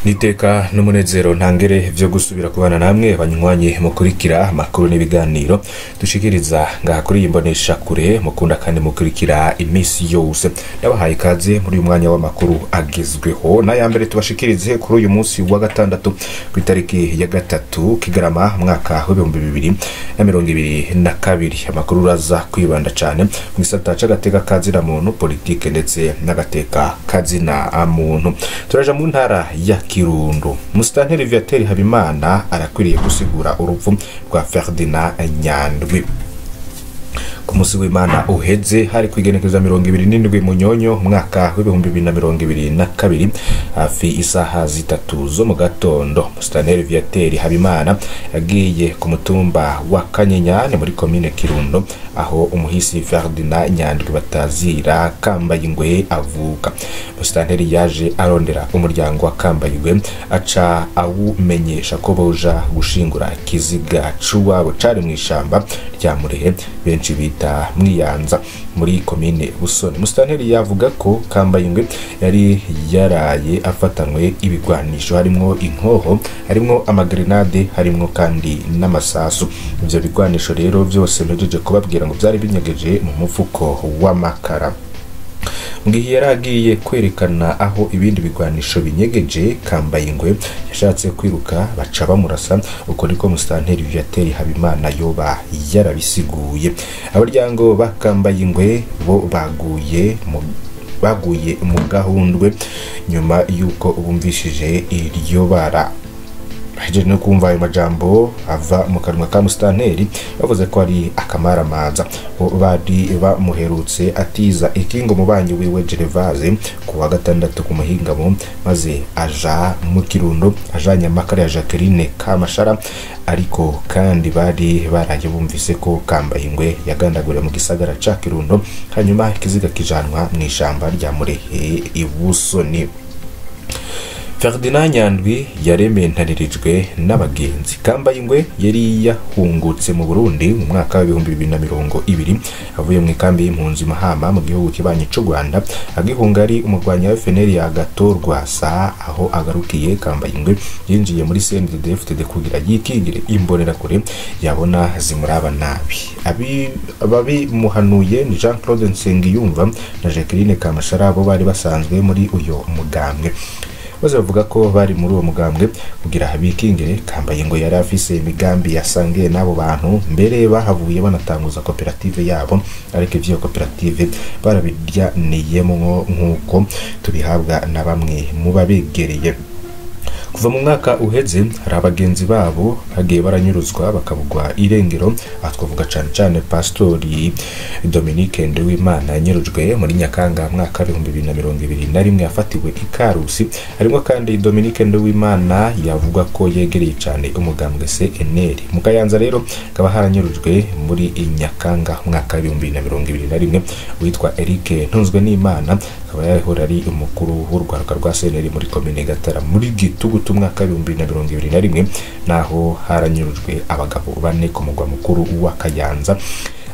Niteka n'umunezero ntangere vyo gusubira kubana namwe banywanyi mukurikira makuru n'ibiganiro dushikiriza ngaha kuri imbonesha kure mukunda kandi mukurikira imisi yose. Ndabahaye ikaze muri uyu mwanya w'amakuru agezweho na yambere tubashikirize kuri uyu munsi wa gatandatu ku itariki ya gatatu Kigarama mwaka wa 2022. Amakuru raza kwibanda cyane mu gisata c'agateka kazina muntu, politike ndetse n'agateka kazina muntu. Turaja mu ntara ya Kirundo. Musitanteri Viateur Habimana arakwiriye gusigura urupfu rwa Ferdinand Nyandwi. Ku musi w'Imana uheze hari kwigenekereza 27 Munyonyo mwaka wa 2022 hafi isaha zitatu zo mu gatondo. Musitanteri Viateur Habimana yagiye ku mutumba wa Kanyenyane muri commune Kirundo aho umuhisi Ferdinand Nyandwi batazira Kambayingwe avuka. Musitanteri yaje arondera umuryango wa Kambayingwe aca awumenyesha ko boja gushingura kiziga cuwabo cari mw'ishamba rya Murehe benshi bita Mwiyanza muri commune Busoni. Musitanteri yavuga ko Kambayingwe yari yaraye afatanwe ibigwanisho harimo inkoho, harimo amagrenade, harimo kandi n'amasasu. Ivyo bigwanisho rero byose mpejeje kubabwira ngo byari binyegeje mu mufuko w'amakara. Ngiye yaragiye kwerekana aho ibindi bigwanisho binyegeje, Kambayingwe yashatse kwiruka baca bamurasa. Uko niko Musitanteri Viateur Habimana yoba yarabisiguye. Abaryango ba Kambayingwe bo baguye mu gahundwe nyuma yuko bumvishije iryo bara. Haje no kumva ayo majambo ava mu kanwa ka Musitanteri bavuze ko ari akamaramaza. Bari bamuherutse atiza ikingo mu banyi wiwe Gervase ku wa gatandatu ku muhingamo, maze aja mu Kirundo ajanya makara ya Jacqueline Kamashara, ariko kandi bari baraje bumvise ko Kambayingwe yagandagura mu gisagara ca Kirundo hanyuma ikiziga kijanwa mw'ishamba rya Murehe Ibusoni. Ferdinand Nyandwi yarementarijwe n'abagenzi. Kambayingwe yari yahungutse mu Burundi mu mwaka wa 2020 avuye mu ikambi y'impunzi Mahama mu gihugu kibanyi c'u Rwanda. Agihunga ari umurwanyi wa FNL yagatorwa sa aho agarukiye. Kambayingwe yinjiye muri CNDD-FDD kugira yikingire imbonera kure yabona zimuraba nabi. Ababi muhanuye ni Jean-Claude Nsengiyumva na Jacqueline Kamashara bo bari basanzwe muri uyo mugambwe. Baze bavuga ko bari muri uwo mugambwe kugira habikingire. Kambayingwe yari afise imigambi yasangiye nabo bantu, mbere bahavuye banatanguza koperative yabo, ariko ivyo koperative barabiryaniyemo nkuko tubihabwa na bamwe mu babegereye. Kuva mu mwaka uheze hari abagenzi babo bagiye baranyuruzwa bakabugwa irengero. Twavuga cyane Pastori Dominique Nduwimana yanyurujwe muri Nyakanga mwaka wa 2021 yafatiwe ikarusi. Harimo kandi Dominique Nduwimana yavuga ko yegereye cyane umugambwe CNL. Mu Kayanza rero kaba haranyurujwe muri Nyakanga mwaka wa 2021 witwa Eric Ntunzwe n'Imana, akaba yahora ari umukuru w'urwaruka rwa CNL muri commune Gatara muri Gitugu mwaka wa 2021, naho haranyurujwe abagabo 4 ku mugwa mukuru wa Kayanza.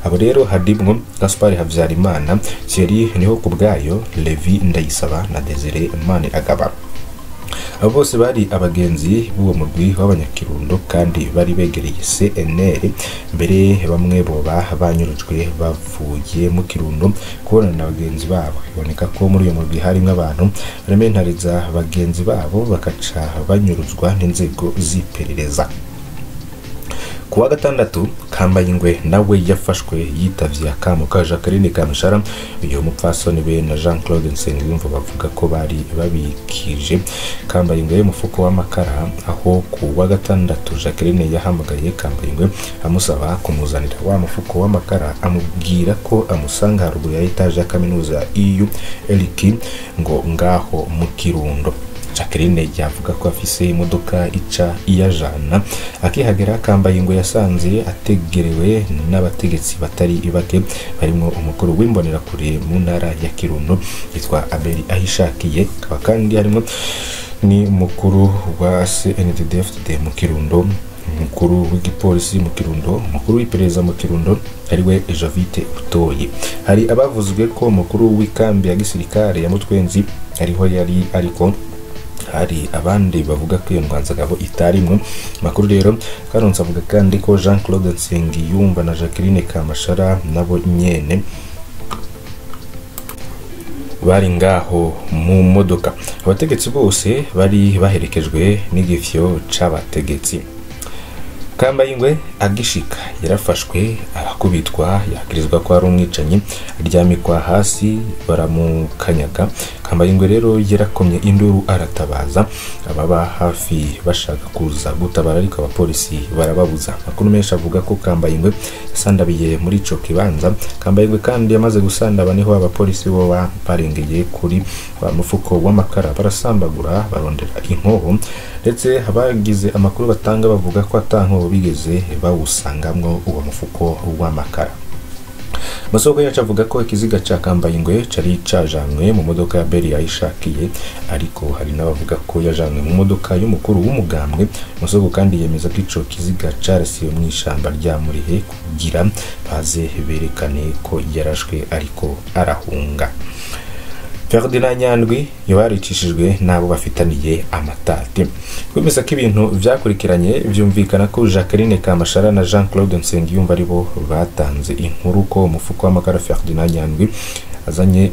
Abo rero hadimwo Gaspard Havyarimana, Thierry Niho kubwayo, Levi Ndayisaba na Desire Mane Agaba. Abo bose bari abagenzi b'uwo murwi w'abanyakirundo kandi bari begereye CNL. Mbere bamwe boba banyurujwe bavuye mu Kirundo kubona na bagenzi babo. Biboneka ko muri uyo murwi harimo abantu barementariza bagenzi babo bakaca banyuruzwa n'inzego z'iperereza. Ku wa gatandatu Kambayingwe nawe yafashwe yitavye akamo ka Jacqueline Kamashara. Uyu mupfasoni be na Jean-Claude Nsengiyumva bavuga ko bari babikije Kambayingwe mufuko w'amakara, aho ku wa gatandatu Jacqueline yahamagaye Kambayingwe amusaba kumuzanira wa mufuko w'amakara, amubwira ko amusanga haruguru ya etage ya kaminuza EULK ngo ngaho mu Kirundo. Jacqueline yavuga ko afise imodoka ica iyajana. Akihagera Kambayingwe yasanze ategerewe n'abategetsi batari bake barimo umukuru w'imbonera kure mu ntara ya Kirundo yitwa Abeli Ahishakiye, akaba kandi harimo ni umukuru wa CNDD-FDD mu Kirundo, umukuru w'igipolisi mu Kirundo, umukuru w'iperereza mu Kirundo ariwe Jovite Utoyi. Hari abavuzwe ko umukuru w'ikambi ya gisirikare ya Mutwenzi ariho yari ariko hari abandi bavuga ko iyo ntwazangabo itarimwe. Makuru rero karonse avuga kandi ko Jean Claude Nsengiyumva na Jacqueline Kamashara nabo nyene bari ngaho mu modoka. Abategetsi bose bari baherekejwe n'igifyo c'abategetsi. Kambayingwe agishika yarafashwe arakubitwa yakirizwa ko ari umwicanyi aryamikwa hasi baramukanyaga. Kambayingwe rero yarakomye induru aratabaza ababa hafi bashaka kuza gutabara ariko abapolisi barababuza. Makuru menshi avuga ko Kambayingwe yasandabiye muri ico kibanza. Kambayingwe kandi yamaze gusandaba niho abapolisi bo barengeye kuri wa mufuko w'amakara barasambagura barondera inkoho, ndetse abagize amakuru batanga bavuga ko atankoho bigeze bawusangamwo uwo mufuko w'amakara. Masoko yacu avuga ko ikiziga ca Kambayingwe cari cajanwe mu modoka ya Beri yayishakiye, ariko hari n'abavuga ko yajanwe mu modoka y'umukuru w'umugambwe. Masoko kandi yemeza ko ico kiziga carasiwe mu ishamba rya Murihe kugira baze berekane ko yarashwe ariko arahunga. Ferdinand Nyandwi yabaricishijwe nabo bafitaniye amatati. Kwemeza ko ibintu vyakurikiranye vyumvikana ko Jacqueline Kamashara na Jean Claude Nsengiyumva aribo batanze inkuru ko umufuko w'amakara Ferdinand Nyandwi azanye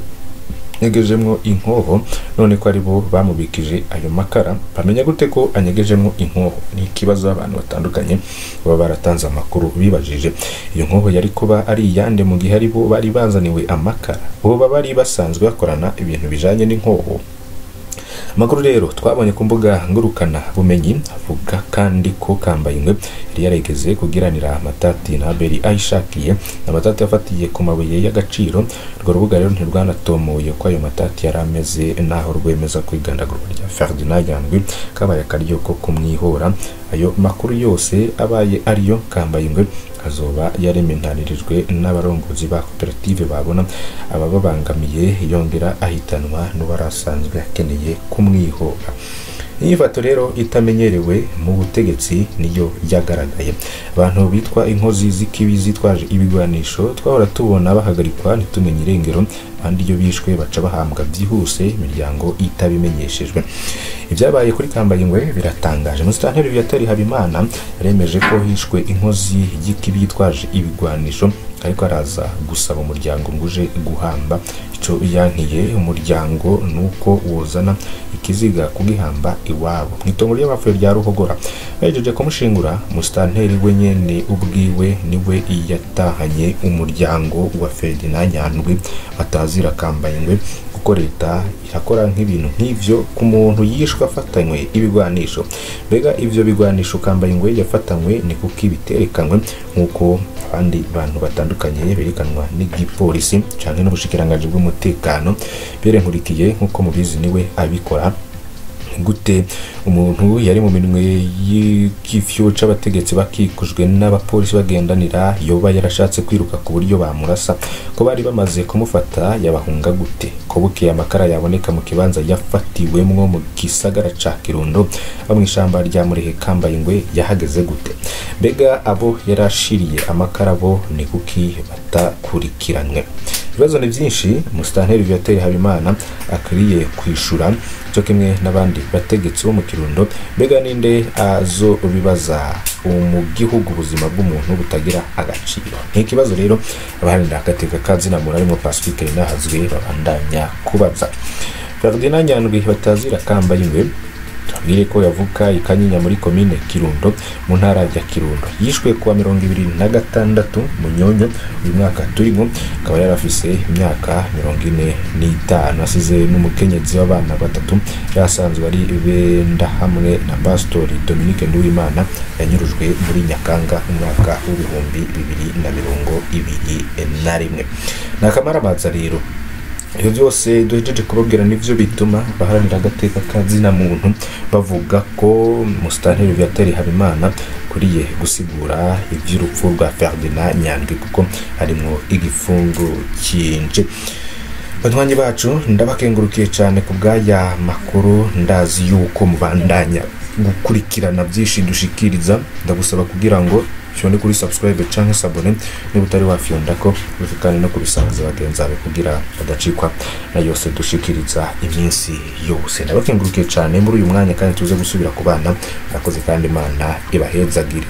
nyegejemwo inkoho, none ko aribo bamubikije ayo makara. Pamenya gute ko anyegejemwo inkoho ni ikibazo abantu batandukanye baba baratanze amakuru bibajije. Iyo nkoho yari kuba ari yande mu gihe aribo bari bazaniwe amakara, bo bari basanzwe bakorana ibintu bijanye n'inkoho. Makuru rero twabonye ku mbuga ngurukana bumenyi avuga kandi ko Kambayingwe yari yaregeze kugiranira amatati na Beri ayishakiye, amatati yafatiye ku mabuye y'agaciro. Rwo rubuga rero ntirwanatomoye ko ayo matati yarameze naho rwemeza kwigandagurwa rya Ferdinand Nyandwi kabaye akaryo ko kumwihora. Ayo makuru yose abaye ariyo Kambayingwe azoba yarementanirijwe n'abarongozi ba koperative babona abababangamiye, yongera ahitanwa n'ubarasanzwe akeneye kumwihora. Iyi foto rero itamenyerewe mu butegetsi niyo yagaragaye. Abantu bitwa inkozi z'ikibi zitwaje ibigwanisho twahora tubona bahagarikwa ntitumenye irengero, kandi iyo bishwe baca bahambwa byihuse imiryango itabimenyeshejwe. Ibyabaye kuri Kambayingwe biratangaje. Musitanteri Viateur Habimana yaremeje ko hishwe inkozi y'ikibi yitwaje ibigwanisho, ariko araza gusaba umuryango nguje guhamba. Ico yankiye umuryango nuko wozana ikiziga kugihamba iwabo mwitongo ry'abapfuye rya Ruhogora. Bajeje kumushingura, musitanteri we nyene ubwiwe niwe yatahanye umuryango wa Ferdinand Nyandwi batazira Kambayingwe, kuko leta irakora nk'ibintu nk'ivyo ku muntu yishwe afatanywe ibigwanisho. Mbega ivyo bigwanisho Kambayingwe yafatanywe ni kuki biterekanwe nkuko abandi bantu batandukanye berekanwa n'igipolisi canke n'ubushikiranganje bw'umutekano. Bere nkurikiye nkuko mubizi niwe abikora. Gute umuntu yari mu minwe y'ikifyo c'abategetsi bakikujwe n'abapolisi bagendanira yoba yarashatse kwiruka ku buryo bamurasa, ko bari bamaze kumufata yabahunga gute? Ko buke amakara yaboneka mu kibanza yafatiwemwo mu gisagara ca Kirundo bamwishamba rya Murihe, Kambayingwe yahageze gute? Mbega abo yarashiriye amakara bo ni kuki batakurikiranwe? Ibibazo ni byinshi Musitanteri Viateur Habimana akiriye kwishura, cyo kimwe n'abandi bategetsi bo mu Kirundo. Mbega ninde azo bibaza mu gihugu ubuzima bw'umuntu butagira agaciro? N'ikibazo rero abaharanira agateka kazina murarimo Pacifique nahazwe babandanya kubaza. Ferdinand Nyandwi batazira Kambayingwe tubwire ko yavuka ikanyinya muri komine Kirundo mu ntara ya Kirundo. Yishwe kuwa 26 Munyonyo uyu mwaka turimo, akaba yarafise imyaka 45. Asize n'umukenyezi w'abana batatu, yasanzwe ari benda hamwe na Pastor Dominique Nduwimana yanyurujwe muri Nyakanga umwaka w'2021. Nakamarabaza rero iyo byose duhejeje kubabwira nivyo bituma baharanira agateka kazina muntu bavuga ko Musitanteri Viateur Habimana kuriye gusigura ivy'urupfu rwa Ferdinand Nyandwi kuko harimo igifungo cyinje. Banywanyi bacu ndabakengurukiye cyane ku bw'aya makuru, ndazi yuko mubandanya gukurikirana byinshi dushikiriza. Ndagusaba kugira ngo fyonde kuri subscribe canke s'abone niba utari wafyonda ko kandi no kubisangiza bagenzi bawe kugira badacikwa na yose dushikiriza iminsi yose. Ndabakengurukiye cyane muri uyu mwanya kandi tuze gusubira kubana. Nakoze kandi Imana ibahezagire.